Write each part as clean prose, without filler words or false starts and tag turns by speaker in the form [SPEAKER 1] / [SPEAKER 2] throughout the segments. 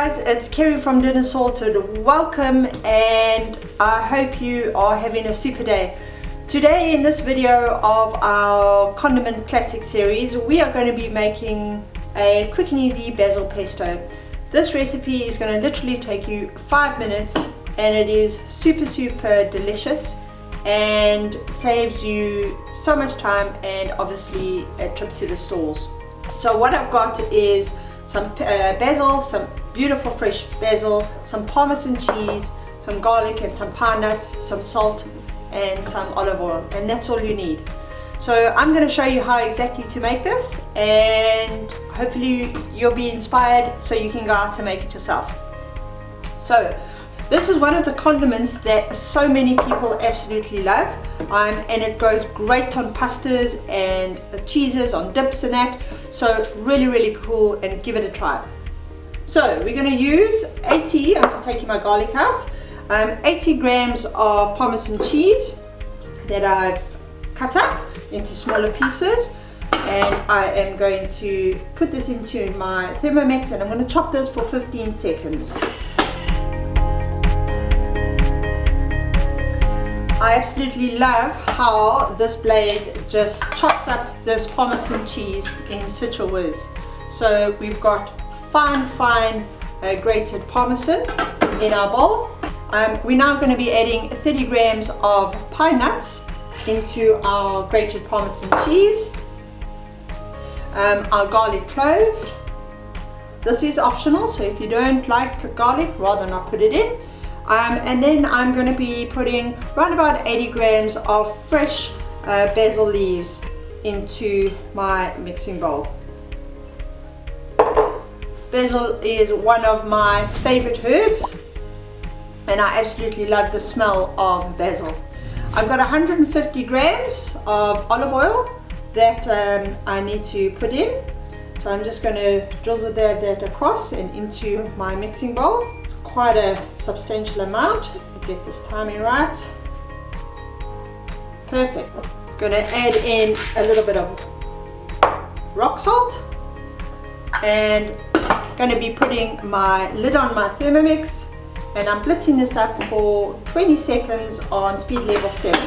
[SPEAKER 1] guys, it's Kerry from Dinner Sorted. Welcome, and I hope you are having a super day. Today in this video of our Condiment Classic series, we are going to be making a quick and easy basil pesto. This recipe is going to literally take you 5 minutes, and it is super delicious and saves you so much time and obviously a trip to the stores. So what I've got is some basil, some beautiful fresh basil, some Parmesan cheese, some garlic and some pine nuts, some salt and some olive oil, and that's all you need. So I'm going to show you how exactly to make this, and hopefully you'll be inspired so you can go out and make it yourself. So this is one of the condiments that so many people absolutely love, and it goes great on pastas and cheeses, on dips and that. So really cool, and give it a try. So we're going to use I'm just taking my garlic out, 80 grams of Parmesan cheese that I've cut up into smaller pieces, and I am going to put this into my Thermomix, and I'm going to chop this for 15 seconds. I absolutely love how this blade just chops up this Parmesan cheese in such a whiz. So we've got fine grated Parmesan in our bowl. We're now going to be adding 30 grams of pine nuts into our grated Parmesan cheese, our garlic clove. This is optional, so if you don't like garlic, rather not put it in. And then I'm going to be putting around about 80 grams of fresh basil leaves into my mixing bowl. Basil is one of my favorite herbs, and I absolutely love the smell of basil. I've got 150 grams of olive oil that I need to put in. So I'm just going to drizzle that across and into my mixing bowl. It's quite a substantial amount. Get this timing right. Perfect. Going to add in a little bit of rock salt, and going to be putting my lid on my Thermomix, and I'm blitzing this up for 20 seconds on speed level 7.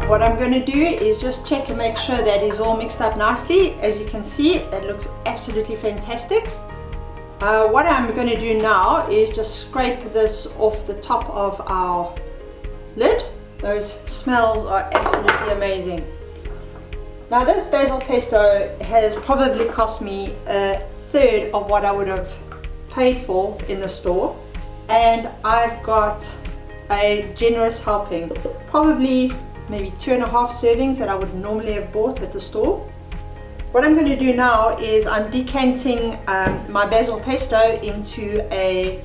[SPEAKER 1] What I'm going to do is just check and make sure that is all mixed up nicely. As you can see, it looks absolutely fantastic. What I'm going to do now is just scrape this off the top of our lid. Those smells are absolutely amazing. Now this basil pesto has probably cost me a third of what I would have paid for in the store, and I've got a generous helping, probably maybe 2.5 servings that I would normally have bought at the store. What I'm going to do now is I'm decanting my basil pesto into a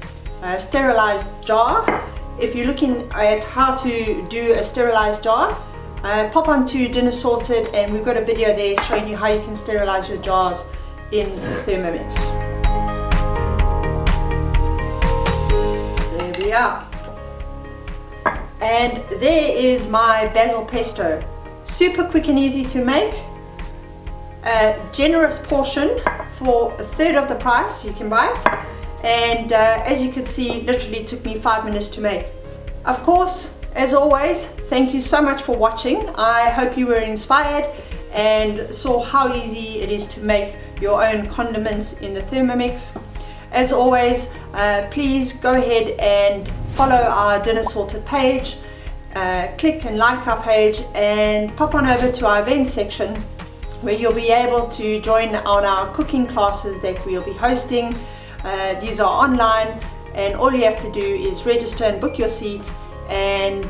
[SPEAKER 1] sterilized jar. If you're looking at how to do a sterilized jar, pop onto Dinner Sorted, and we've got a video there showing you how you can sterilize your jars in the Thermomix. There we are. And there is my basil pesto. Super quick and easy to make. A generous portion for a third of the price, you can buy it. And as you can see, literally took me 5 minutes to make. Of course, as always, thank you so much for watching. I hope you were inspired and saw how easy it is to make your own condiments in the Thermomix. As always, please go ahead and follow our Dinner Sorted page, click and like our page, and pop on over to our events section, where you'll be able to join on our cooking classes that we'll be hosting. These are online, and all you have to do is register and book your seat, and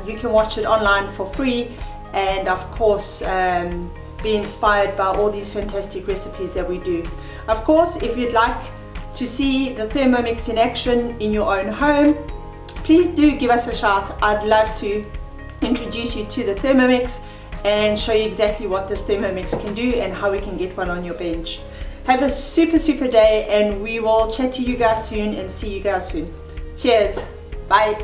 [SPEAKER 1] you can watch it online for free, and of course be inspired by all these fantastic recipes that we do. Of course, if you'd like to see the Thermomix in action in your own home, please do give us a shout. I'd love to introduce you to the Thermomix and show you exactly what this Thermomix can do and how we can get one on your bench. Have a super day, and we will chat to you guys soon and see you guys soon. Cheers. Bye.